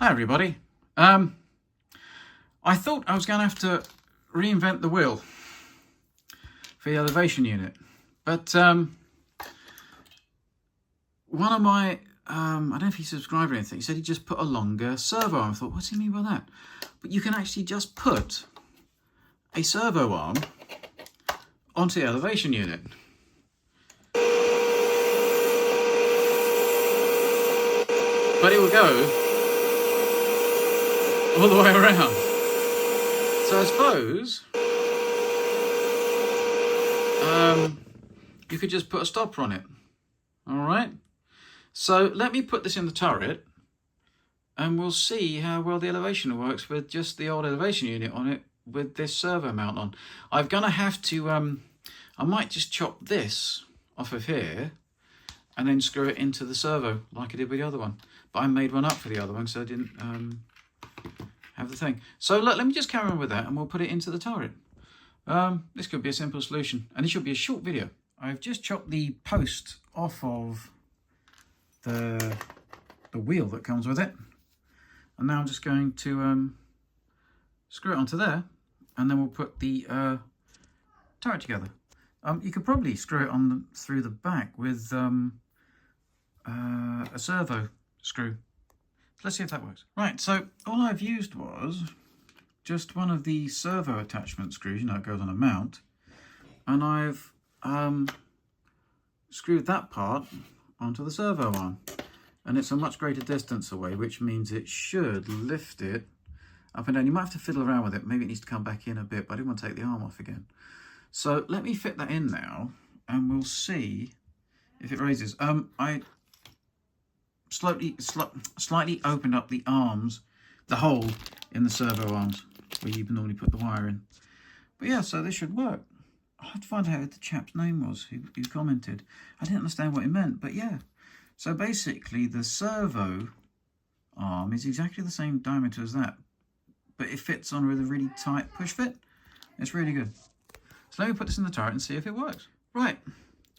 Hi everybody. I thought I was going to have to reinvent the wheel for the elevation unit, but one of my, I don't know if he subscribed or anything, he said he just put a longer servo arm. I thought, what's he mean by that? But you can actually just put a servo arm onto the elevation unit. But it will go all the way around. So I suppose you could just put a stopper on it. All right. So let me put this in the turret and we'll see how well the elevation works with just the old elevation unit on it with this servo mount on. I'm going to have to, I might just chop this off of here and then screw it into the servo like I did with the other one. But I made one up for the other one, so I didn't have the thing. So look, let me just carry on with that and we'll put it into the turret. This could be a simple solution and it should be a short video. I've just chopped the post off of the wheel that comes with it. And now I'm just going to screw it onto there and then we'll put the turret together. You could probably screw it on through the back with a servo screw. Let's see if that works. Right, so all I've used was just one of the servo attachment screws, you know, it goes on a mount, and I've screwed that part onto the servo arm, and it's a much greater distance away, which means it should lift it up and down. You might have to fiddle around with it, maybe it needs to come back in a bit, but I didn't want to take the arm off again. So let me fit that in now, and we'll see if it raises. I slightly opened up the arms, the hole in the servo arms where you normally put the wire in. But yeah, so this should work. I had to find out what the chap's name was who commented. I didn't understand what it meant, but yeah. So basically the servo arm is exactly the same diameter as that, but it fits on with a really tight push fit. It's really good. So let me put this in the turret and see if it works. Right,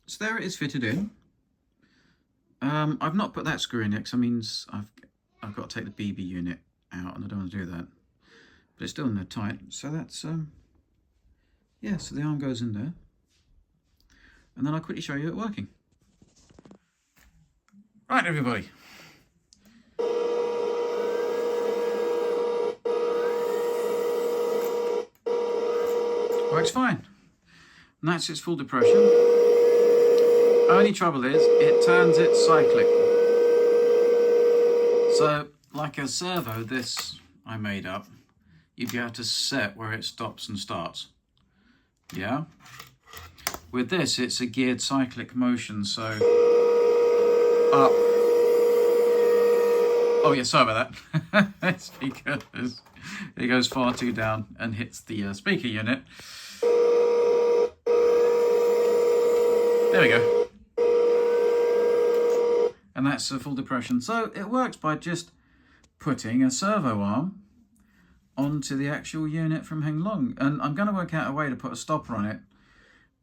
so there it is fitted in. I've not put that screw in yet because that means I've got to take the BB unit out and I don't want to do that. But it's still in there tight. So that's, yeah, so the arm goes in there. And then I'll quickly show you it working. Right, everybody. Works fine. And that's its full depression. Only trouble is, it turns it cyclic. So, like a servo, this I made up, you'd be able to set where it stops and starts. Yeah? With this, it's a geared cyclic motion, so up. Oh yeah, sorry about that. It's because it goes far too down and hits the speaker unit. There we go. And that's a full depression. So it works by just putting a servo arm onto the actual unit from Heng Long. And I'm going to work out a way to put a stopper on it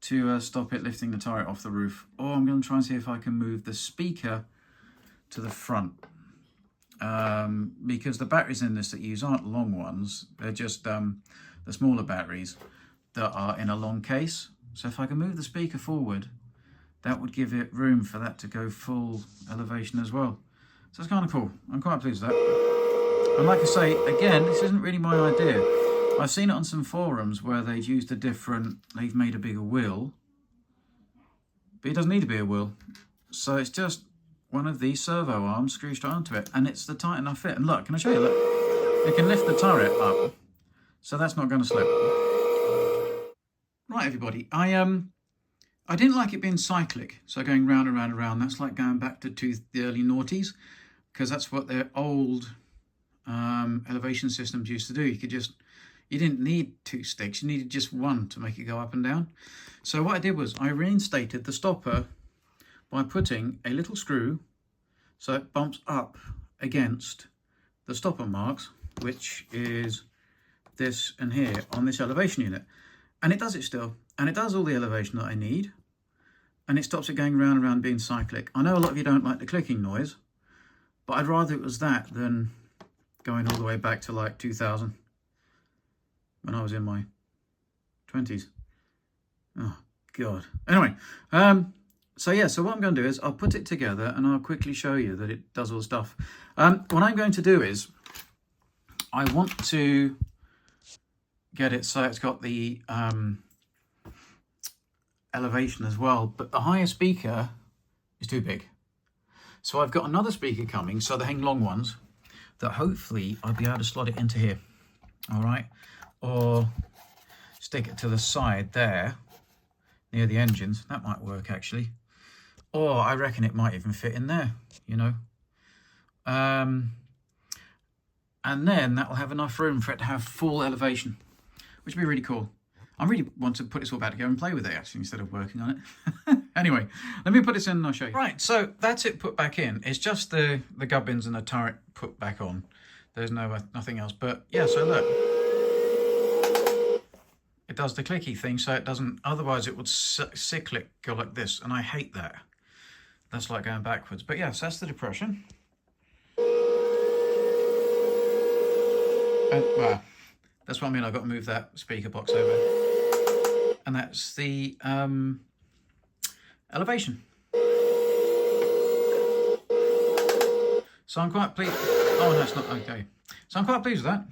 to stop it lifting the turret off the roof. Or I'm going to try and see if I can move the speaker to the front. Because the batteries in this that you use aren't long ones. They're just the smaller batteries that are in a long case. So if I can move the speaker forward, that would give it room for that to go full elevation as well. So it's kind of cool. I'm quite pleased with that. And like I say, again, this isn't really my idea. I've seen it on some forums where they've used they've made a bigger wheel. But it doesn't need to be a wheel. So it's just one of these servo arms screwed straight onto it. And it's the tight enough fit. And look, can I show you? Look, it can lift the turret up. So that's not going to slip. Right, everybody. I didn't like it being cyclic, so going round and round and round. That's like going back to the early noughties, because that's what their old elevation systems used to do. You didn't need two sticks, you needed just one to make it go up and down. So what I did was I reinstated the stopper by putting a little screw so it bumps up against the stopper marks, which is this and here on this elevation unit. And it does it still. And it does all the elevation that I need. And it stops it going round and round being cyclic. I know a lot of you don't like the clicking noise, but I'd rather it was that than going all the way back to like 2000 when I was in my 20s. Oh God. Anyway, so yeah, so what I'm going to do is I'll put it together and I'll quickly show you that it does all the stuff. What I'm going to do is I want to get it so it's got the elevation as well, but the higher speaker is too big. So I've got another speaker coming, so the Heng Long ones, that hopefully I'll be able to slot it into here, all right? Or stick it to the side there, near the engines. That might work actually. Or I reckon it might even fit in there, you know. And then that will have enough room for it to have full elevation, which would be really cool. I really want to put this all back together and play with it actually instead of working on it. Anyway, let me put this in and I'll show you. Right, so that's it put back in. It's just the gubbins and the turret put back on. There's nothing else. But yeah, so look. It does the clicky thing, so it doesn't, otherwise it would cyclic go like this, and I hate that. That's like going backwards. But yeah, so that's the depression. And, well, that's what I mean, I've got to move that speaker box over. And that's the elevation. So I'm quite pleased. Oh, no, it's not okay. So I'm quite pleased with that.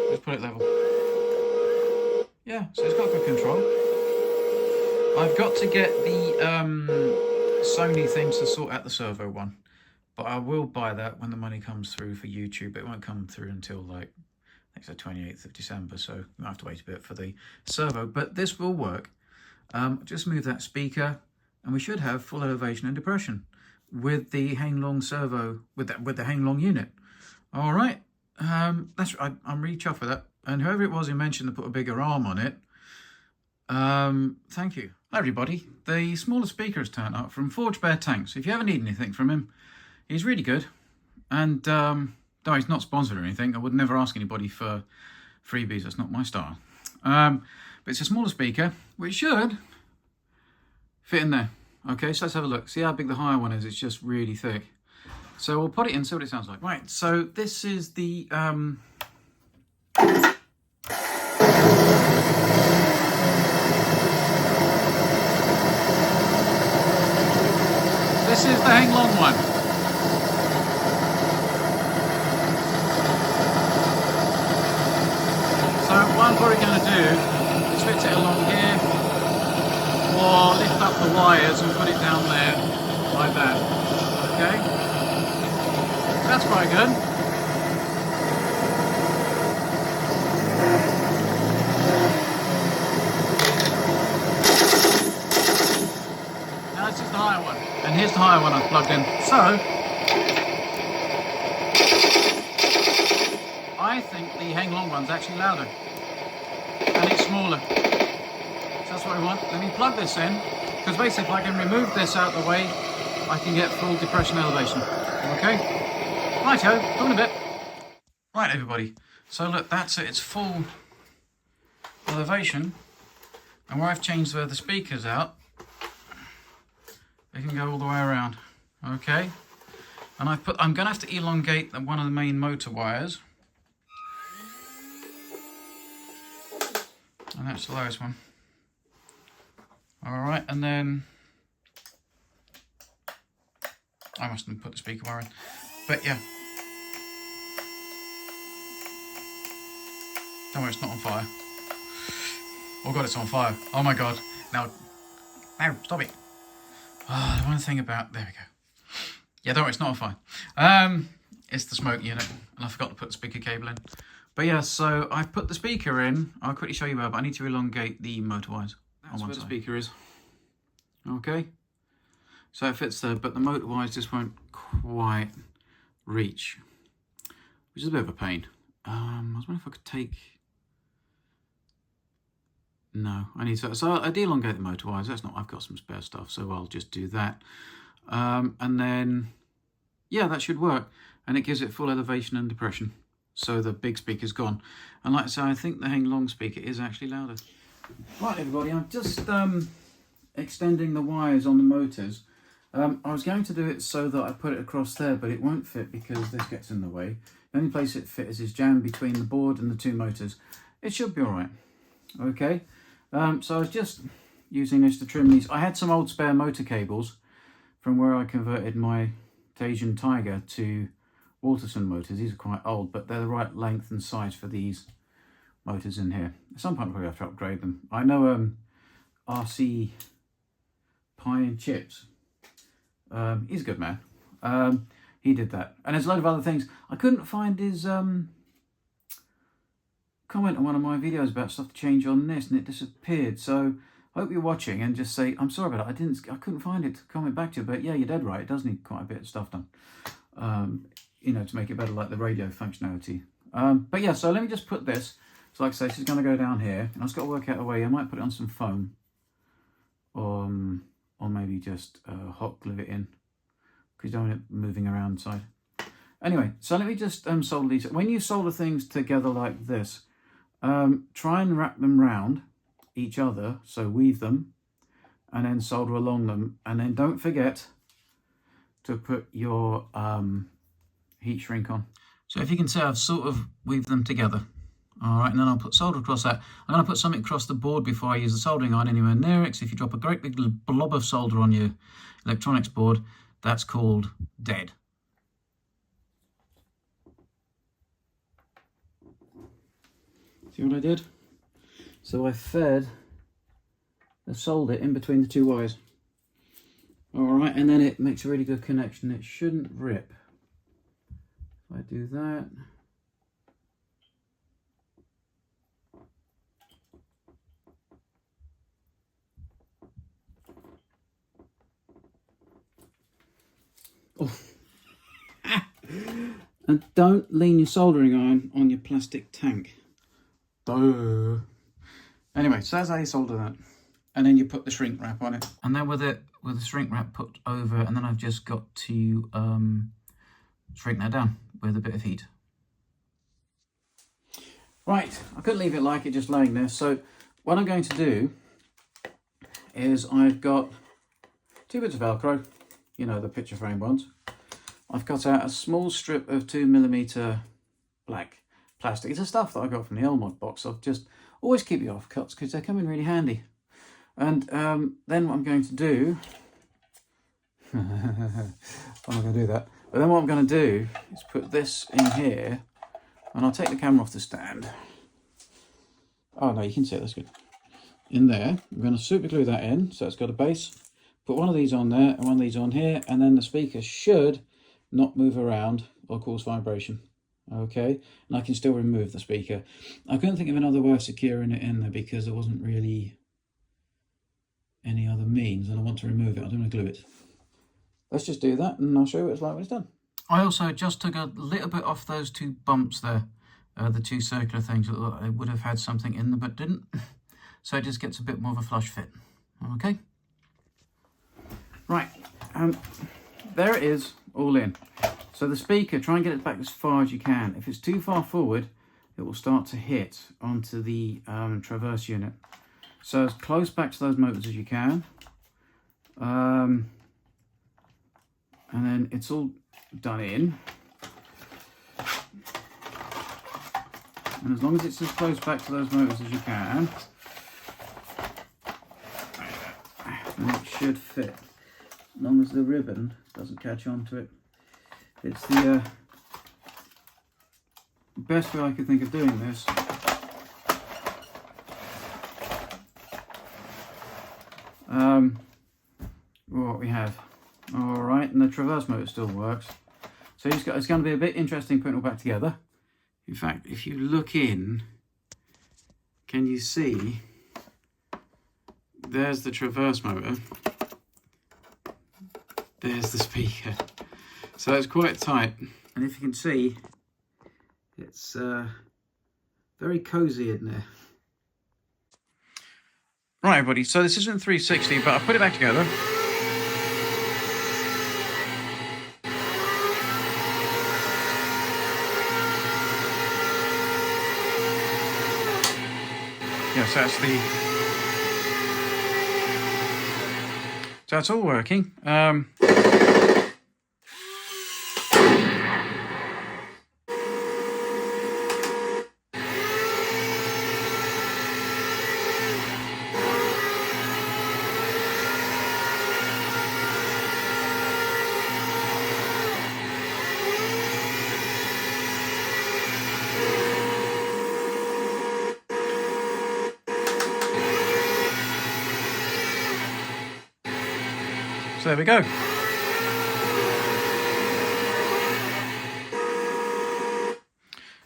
Let's put it level. Yeah, so it's got good control. I've got to get the Sony thing to sort out the servo one, but I will buy that when the money comes through for YouTube. It won't come through until like, I think it's the 28th of December, so we'll have to wait a bit for the servo, but this will work. Just move that speaker and we should have full elevation and depression with the Heng Long servo, with the Heng Long unit. All right. I'm really chuffed with that, and whoever it was who mentioned to put a bigger arm on it, thank you. Hi everybody, the smaller speaker has turned up from Forge Bear Tanks. If you ever need anything from him, he's really good, and though he's not sponsored or anything, I would never ask anybody for freebies, that's not my style. But it's a smaller speaker which should fit in there. Okay, so let's have a look, see how big the higher one is. It's just really thick. So we'll put it in, see what it sounds like. Right, so this is the this is the Heng Long one. So what I'm probably going to do is fit it along here, or lift up the wires and put it down there like that. Okay. That's quite good. Now this is the higher one. And here's the higher one I've plugged in. So, I think the Heng Long one's actually louder. And it's smaller. So that's what I want. Let me plug this in, because basically if I can remove this out of the way, I can get full depression elevation. Okay? Righto, talk in a bit. Right everybody, so look, that's it, it's full elevation, and where I've changed the speakers out, they can go all the way around, okay? And I'm going to have to elongate one of the main motor wires, and that's the lowest one. Alright, and then, I mustn't put the speaker wire in. But yeah. Don't worry, it's not on fire. Oh god, it's on fire. Oh my god. Now, stop it. Oh, the one thing about, there we go. Yeah, don't worry, it's not on fire. It's the smoke unit, and I forgot to put the speaker cable in. But yeah, so I've put the speaker in. I'll quickly show you where, but I need to elongate the motor wires. That's on one side. The speaker is. Okay. So it fits there, but the motor wires just won't quite reach, which is a bit of a pain. I was wondering if I could take, no, I need to, so I elongate the motor wires. That's not, I've got some spare stuff, so I'll just do that. And then, yeah, that should work. And it gives it full elevation and depression. So the big speaker's gone. And like I say, I think the Heng Long speaker is actually louder. Right, everybody, I'm just extending the wires on the motors. I was going to do it so that I put it across there, but it won't fit because this gets in the way. The only place it fits is jammed between the board and the two motors. It should be all right. Okay, so I was just using this to trim these. I had some old spare motor cables from where I converted my Asian Tiger to Walterson motors. These are quite old, but they're the right length and size for these motors in here. At some point I'll probably have to upgrade them. I know RC Pie and Chips. He's a good man. He did that. And there's a load of other things. I couldn't find his comment on one of my videos about stuff to change on this, and it disappeared. So I hope you're watching and just say, I'm sorry about it. I couldn't find it to comment back to you, but yeah, you're dead right. It does need quite a bit of stuff done, you know, to make it better, like the radio functionality. But yeah, so let me just put this. So like I say, this is going to go down here, and I've just got to work out a way. I might put it on some foam, or maybe just hot glue it in, because you don't want it moving around inside. Anyway, so let me just solder these. When you solder things together like this, try and wrap them round each other, so weave them, and then solder along them, and then don't forget to put your heat shrink on. So if you can see, I've sort of weaved them together. All right, and then I'll put solder across that. I'm going to put something across the board before I use the soldering iron anywhere near it, because if you drop a great big blob of solder on your electronics board, that's called dead. See what I did? So I fed the solder in between the two wires. All right, and then it makes a really good connection. It shouldn't rip. If I do that. Oh. And don't lean your soldering iron on your plastic tank. Duh. Anyway, so that's how you solder that. And then you put the shrink wrap on it. And then with the shrink wrap put over, and then I've just got to shrink that down with a bit of heat. Right, I couldn't leave it like it just laying there. So what I'm going to do is I've got 2 bits of Velcro, you know, the picture frame ones. I've cut out a small strip of 2mm black plastic. It's the stuff that I got from the Elmod box. I've just always keep the offcuts because they come in really handy. And then what I'm going to do, I'm not going to do that. But then what I'm going to do is put this in here, and I'll take the camera off the stand. Oh no, you can see it, that's good. In there, I'm going to super glue that in, so it's got a base. Put one of these on there, and one of these on here, and then the speaker should not move around or cause vibration. Okay, and I can still remove the speaker. I couldn't think of another way of securing it in there because there wasn't really any other means, and I want to remove it. I don't want to glue it. Let's just do that, and I'll show you what it's like when it's done. I also just took a little bit off those 2 bumps there, the 2 circular things. I would have had something in them but didn't, so it just gets a bit more of a flush fit. Okay, right, there it is, all in. So the speaker, try and get it back as far as you can. If it's too far forward, it will start to hit onto the traverse unit. So as close back to those motors as you can. And then it's all done in. And as long as it's as close back to those motors as you can, then it should fit. As long as the ribbon doesn't catch on to it. It's the best way I could think of doing this. What we have. All right, and the traverse motor still works. So it's going to be a bit interesting putting it all back together. In fact, if you look in, can you see? There's the traverse motor. There's the speaker. So it's quite tight. And if you can see, it's very cozy in there. Right, everybody, so this isn't 360, but I put it back together. Yes, So it's all working. So there we go.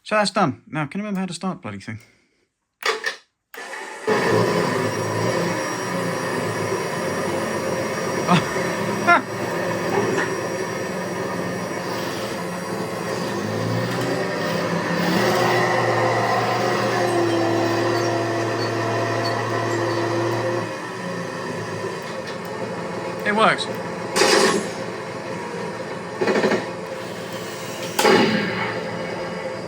So that's done. Now, can you remember how to start the bloody thing? It works.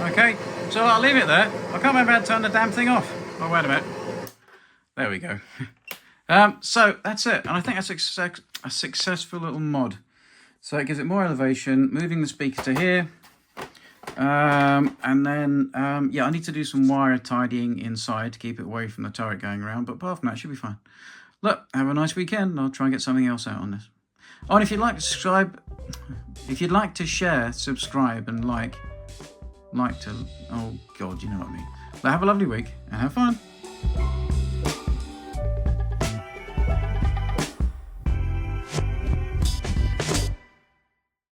Okay, so I'll leave it there. I can't remember how to turn the damn thing off. Oh, wait a minute. There we go. So that's it. And I think that's a successful little mod. So it gives it more elevation, moving the speaker to here. And then, yeah, I need to do some wire tidying inside to keep it away from the turret going around. But apart from that, it should be fine. Look, have a nice weekend. I'll try and get something else out on this. Oh, and if you'd like to subscribe, if you'd like to share, subscribe, and like to, oh God, you know what I mean. But have a lovely week and have fun.